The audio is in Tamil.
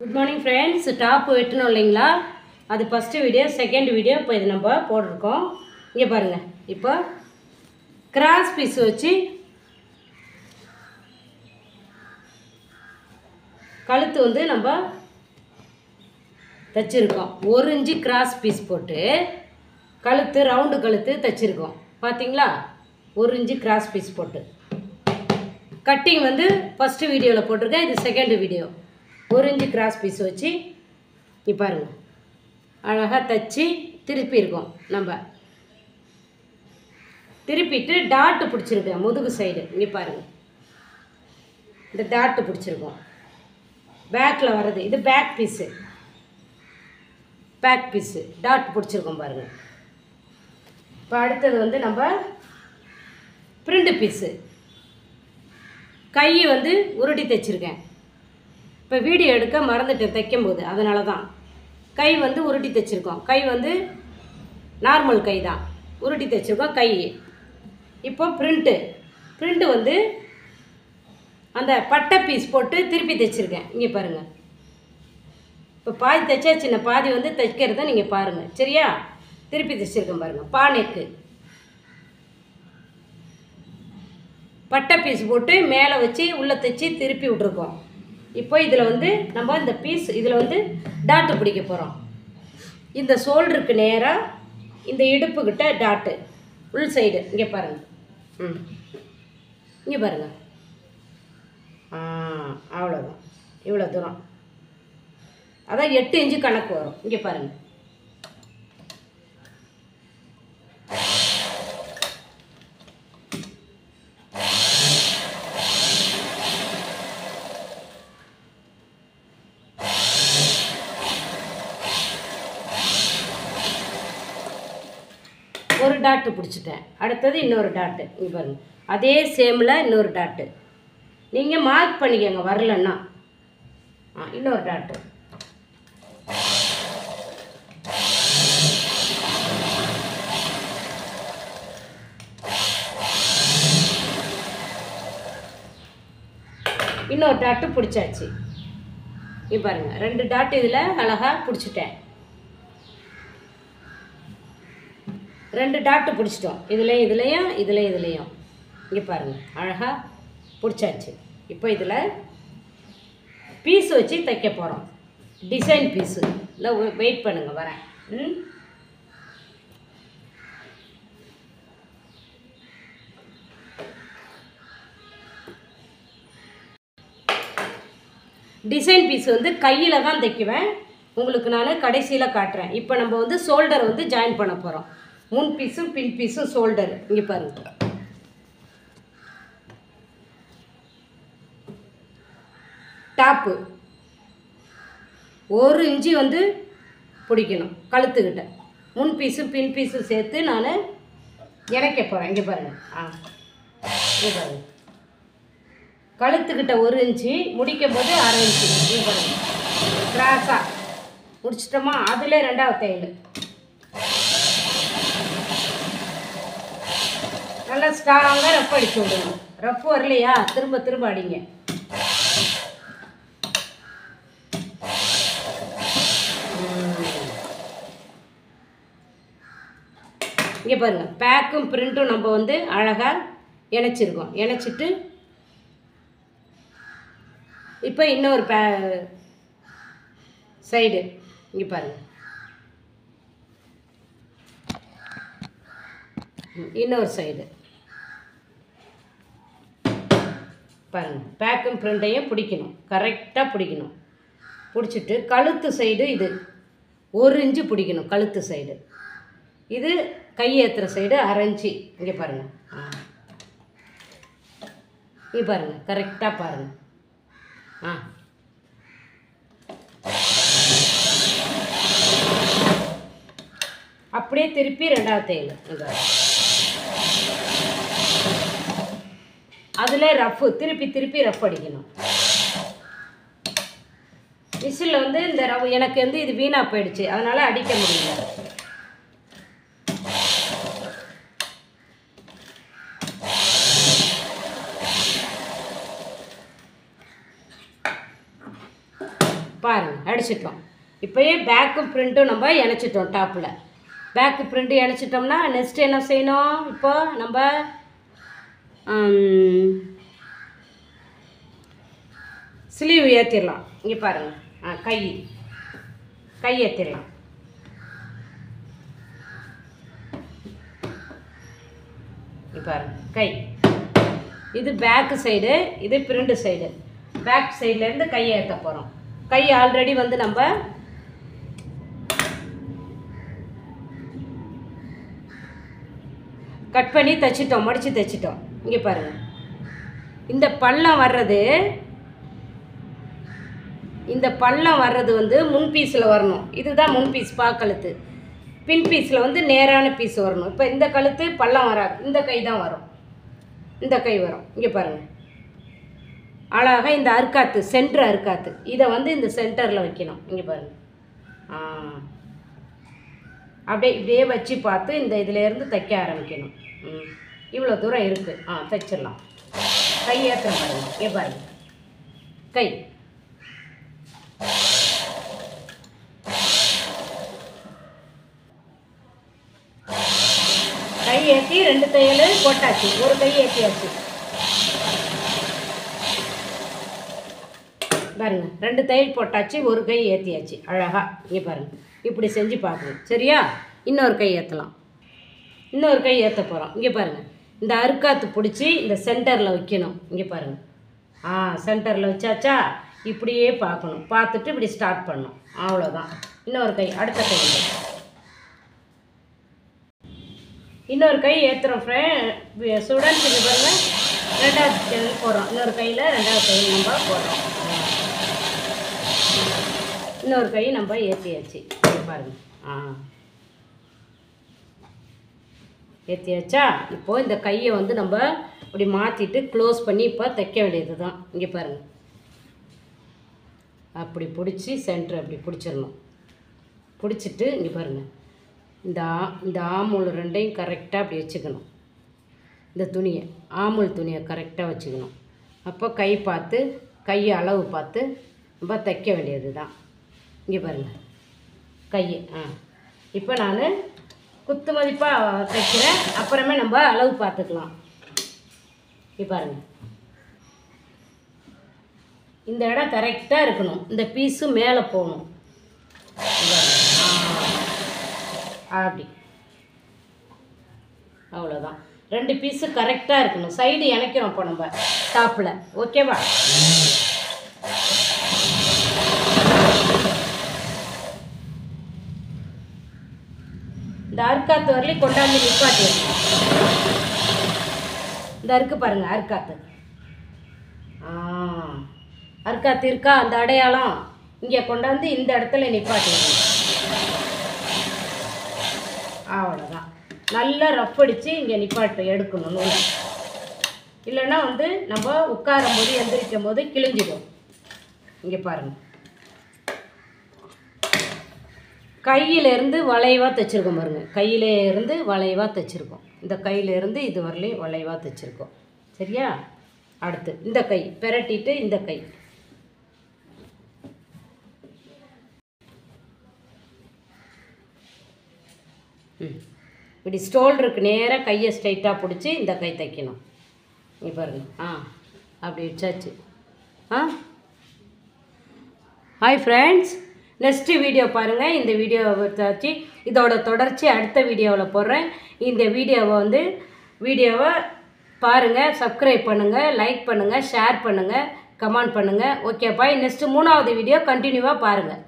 Good morning friends. டாப் வெட்டணும் இல்லைங்களா, அது ஃபர்ஸ்ட் வீடியோ செகண்ட் வீடியோ இப்போ இது நம்ம போட்டிருக்கோம். இங்கே பாருங்கள், இப்போ கிராஸ் பீஸ் வச்சு கழுத்து வந்து நம்ம தைச்சிருக்கோம். 1 இன்ச்சு கிராஸ் பீஸ் போட்டு கழுத்து ரவுண்டு கழுத்து தைச்சிருக்கோம். பார்த்தீங்களா, 1 இன்ச்சு கிராஸ் பீஸ் போட்டு கட்டிங் வந்து ஃபஸ்ட்டு வீடியோவில் போட்டிருக்கேன். இது second video. 1 inch cross piece வச்சு இப்போ பாருங்கள், அழகாக தைச்சி திருப்பி இருக்கோம். நம்ம திருப்பிட்டு டாட்டு பிடிச்சிருக்கேன் முதுகு சைடு. இங்கே பாருங்கள், இந்த டாட்டு பிடிச்சிருக்கோம். பேக்கில் வர்றது இது பேக் பீஸு, பேக் பீஸு டாட் பிடிச்சிருக்கோம் பாருங்கள். இப்போ அடுத்தது வந்து நம்ம பிரிண்ட் பீஸு, கை வந்து உருட்டி தைச்சிருக்கேன். இப்போ வீடியோ எடுக்க மறந்துட்டேன் தைக்கும்போது, அதனால தான் கை வந்து உருட்டி தைச்சிருக்கோம். கை வந்து நார்மல் கை தான், உருட்டி தைச்சிருக்கோம் கை. இப்போ பிரிண்ட்டு வந்து அந்த பட்டை பீஸ் போட்டு திருப்பி தைச்சிருக்கேன். இங்கே பாருங்கள், இப்போ பாதி தைச்சா சின்ன பாதி வந்து தைக்கிறத நீங்கள் பாருங்கள் சரியா. திருப்பி தைச்சிருக்கேன் பாருங்கள். பானைக்கு பட்டை பீஸ் போட்டு மேலே வச்சு உள்ளே தைச்சி திருப்பி விட்ருக்கோம். இப்போ இதில் வந்து நம்ம இந்த பீஸ் இதில் வந்து டாட்டு பிடிக்க போகிறோம். இந்த ஷோல்டருக்கு நேராக இந்த இடுப்புக்கிட்ட டாட்டு உள் சைடு. இங்கே பாருங்கள், இங்கே பாருங்கள், அவ்வளோதான். இவ்வளோ தூரம், அதான் 8 இன்ச்சு கணக்கு வரும். இங்கே பாருங்கள், ஒரு டாட்டு பிடிச்சிட்டேன். அடுத்தது இன்னொரு டாட்டு. இங்கே பாருங்கள், அதே சேமில் இன்னொரு டாட்டு. நீங்கள் மார்க் பண்ணிக்கோங்க வரலன்னா. இன்னொரு டாட்டு. இன்னொரு டாட்டு பிடிச்சாச்சு. இங்கே பாருங்கள், 2 டாட்டு இதில் அழகாக பிடிச்சிட்டேன். 2 டாட்டு பிடிச்சிட்டோம். இதுலேயும் இங்கே பாருங்கள், அழகாக பிடிச்சாச்சு. இப்போ இதில் பீஸ் வச்சு தைக்க போகிறோம். டிசைன் பீஸு இல்லை, வெயிட் பண்ணுங்கள் வரேன். டிசைன் பீஸ் வந்து கையில் தான் தைக்குவேன். உங்களுக்கு நான் கடைசியில் காட்டுறேன். இப்போ நம்ம வந்து ஷோல்டர் வந்து ஜாயின் பண்ண போகிறோம். முன் பீஸும் பின் பீஸும் ஷோல்டர். இங்கே பாருங்கள், டாப்பு 1 இன்ச்சு வந்து பிடிக்கணும் கழுத்துக்கிட்ட. முன் பீஸும் பின் பீஸும் சேர்த்து நான் இணைக்க போகிறேன். இங்கே பாருங்கள், இங்கே பாருங்கள், கழுத்துக்கிட்ட 1 இன்ச்சு முடிக்கும் போது 1/2 இன்ச்சு. இங்கே பாருங்கள், கிராஸாக முடிச்சிட்டோமா. அதில் 2வது தையல் நல்லா ஸ்ட்ராங்காக ரஃப் அடிச்சு விடணும். ரஃப் வரலையா, திரும்ப அடிங்க. இங்கே பாருங்கள், பேக்கும் பிரிண்ட்டும் நம்ம வந்து அழகாக இணைச்சிருக்கோம். இணைச்சிட்டு இப்போ இன்னொரு சைடு. இங்கே பாருங்கள், இன்னொரு சைடு பாருங்கள். பேக்கும் பிரிண்ட்டையும் பிடிக்கணும், கரெக்டாக பிடிக்கணும். பிடிச்சிட்டு கழுத்து சைடு இது 1 இன்ச்சு பிடிக்கணும். கழுத்து சைடு இது கை ஏற்றுற சைடு 1/2 இன்ச்சு. இங்கே பாருங்கள், இங்கே பாருங்கள், கரெக்டாக பாருங்கள். அப்படியே திருப்பி 2வது தையல். அதில் ரஃப்பு திருப்பி ரஃப் அடிக்கணும். மிஷினில் வந்து இந்த எனக்கு வந்து இது வீணாக போயிடுச்சு, அதனால் அடிக்க முடியல. பாருங்கள், பாருங்கள் அடிச்சிட்டோம். இப்போயே பேக்கும் பிரிண்ட்டும் நம்ம இணைச்சிட்டோம். டாப்பில் பேக்கு பிரிண்ட்டு இணைச்சிட்டோம்னா நெக்ஸ்ட்டு என்ன செய்யணும்? இப்போ நம்ம ஸ்லீவ் ஏற்றிடலாம். இங்கே பாருங்கள், கை ஏற்றிடலாம். இங்கே பாருங்கள் கை, இது பேக்கு சைடு, இது பிரிண்ட் சைடு. பேக் சைட்லேருந்து கையை ஏற்ற போகிறோம். கை ஆல்ரெடி வந்து நம்ம கட் பண்ணி தைச்சிட்டோம், மடித்து தைச்சிட்டோம். இங்கே பாருங்கள், இந்த பள்ளம் வர்றது வந்து முன் பீஸில் வரணும். இதுதான் முன் பீஸ் பாக்கழுத்து. பின் பீஸில் வந்து நேரான பீஸ் வரணும். இப்போ இந்த கழுத்து பள்ளம் வராது, இந்த கை தான் வரும், இந்த கை வரும். இங்கே பாருங்கள் அழகாக இந்த அர்க்காத்து, சென்டர் அர்க்காத்து, இதை வந்து இந்த சென்டரில் வைக்கணும். இங்கே பாருங்கள், அப்படியே இப்படியே வச்சு பார்த்து இந்த இதிலேருந்து தைக்க ஆரம்பிக்கணும். இவ்வளோ தூரம் இருக்குது, தைச்சிடலாம். கை ஏற்ற பாருங்கள். இங்கே பாருங்கள் கை, கை ஏற்றி 2 தையல் போட்டாச்சு, ஒரு கை ஏற்றியாச்சு பாருங்க. 2 தையல் போட்டாச்சு, ஒரு கை ஏற்றியாச்சு அழகாக. இங்கே பாருங்கள், இப்படி செஞ்சு பார்க்கணும். சரியா? இன்னொரு கை ஏற்றலாம், இன்னொரு கை ஏற்ற போகிறோம். இங்கே பாருங்கள், இந்த அர்க்காத்து பிடிச்சி இந்த சென்டரில் வைக்கணும். இங்கே பாருங்கள், சென்டரில் வச்சாச்சா? இப்படியே பார்க்கணும், பார்த்துட்டு இப்படி ஸ்டார்ட் பண்ணணும். அவ்வளோதான். இன்னொரு கை, அடுத்த கை, இன்னொரு கை ஏற்றுறோம் ஸ்டூடெண்ட்ஸ். இங்கே பாருங்கள், 2வது தையல் போடுறோம். இன்னொரு கையில் 2வது தையல் நம்ம போடுறோம். இன்னொரு கை நம்ம ஏற்றியாச்சு. பாருங்கள், ஏற்றியாச்சா? இப்போது இந்த கையை வந்து நம்ம இப்படி மாற்றிட்டு க்ளோஸ் பண்ணி இப்போ தைக்க வேண்டியது தான். இங்கே பாருங்கள், அப்படி பிடிச்சி சென்டர் அப்படி பிடிச்சிடணும். பிடிச்சிட்டு இங்கே பாருங்கள், இந்த ஆமூல் 2ஐயும் கரெக்டாக அப்படி வச்சுக்கணும். இந்த துணியை, ஆமூல் துணியை கரெக்டாக வச்சுக்கணும். அப்போ கை பார்த்து, கை அளவு பார்த்து நம்ம தைக்க வேண்டியது தான். இங்கே பாருங்கள் கை. இப்போ நான் குத்து மதிப்பாக தைக்கிறேன், அப்புறமே நம்ம அளவு பார்த்துக்கலாம். இங்கே பாருங்கள், இந்த இடம் கரெக்டாக இருக்கணும், இந்த பீஸு மேலே போகணும். அப்படி, அவ்வளோதான். 2 பீஸு கரெக்டாக இருக்கணும். சைடு இணைக்கிறோம் இப்போ நம்ம டாப்பில். ஓகேவா? இந்த அர்க்காத்து வரலையும் கொண்டாந்து நிப்பாட்டி. இந்த அருக்கு பாருங்கள், அர்க்காத்து. அர்க்காத்து இருக்கா? அந்த அடையாளம் இங்கே கொண்டாந்து இந்த இடத்துல நிப்பாட்டி. அவ்வளோதான். நல்லா ரஃப் அடித்து இங்கே நிப்பாட்டு எடுக்கணும் நூலை. இல்லைன்னா வந்து நம்ம உட்காரும் போது எந்திரிக்கும் போது கிழிஞ்சிடும். இங்கே பாருங்கள், கையிலேருந்து வளைவாக தைச்சிருக்கோம் பாருங்கள். கையிலேருந்து வளைவாக தைச்சிருக்கோம். இந்த கையிலேருந்து இது வரலையும் வளைவாக தைச்சிருக்கோம். சரியா? அடுத்து இந்த கை பெரட்டிட்டு இந்த கை, இப்படி ஸ்டோல்டருக்கு நேராக கையை ஸ்ட்ரைட்டாக பிடிச்சி இந்த கை தைக்கணும். இங்கே பாருங்கள், அப்படி வச்சாச்சு. ஹாய் ஃப்ரெண்ட்ஸ், நெக்ஸ்ட்டு வீடியோ பாருங்கள். இந்த வீடியோவை வச்சாச்சு, இதோட தொடர்ச்சி அடுத்த வீடியோவில் போடுறேன். இந்த வீடியோவை பாருங்கள், சப்ஸ்கிரைப் பண்ணுங்கள், லைக் பண்ணுங்கள், ஷேர் பண்ணுங்கள், கமெண்ட் பண்ணுங்கள். Okay bye. நெக்ஸ்ட்டு 3வது வீடியோ கண்டினியூவாக பாருங்கள்.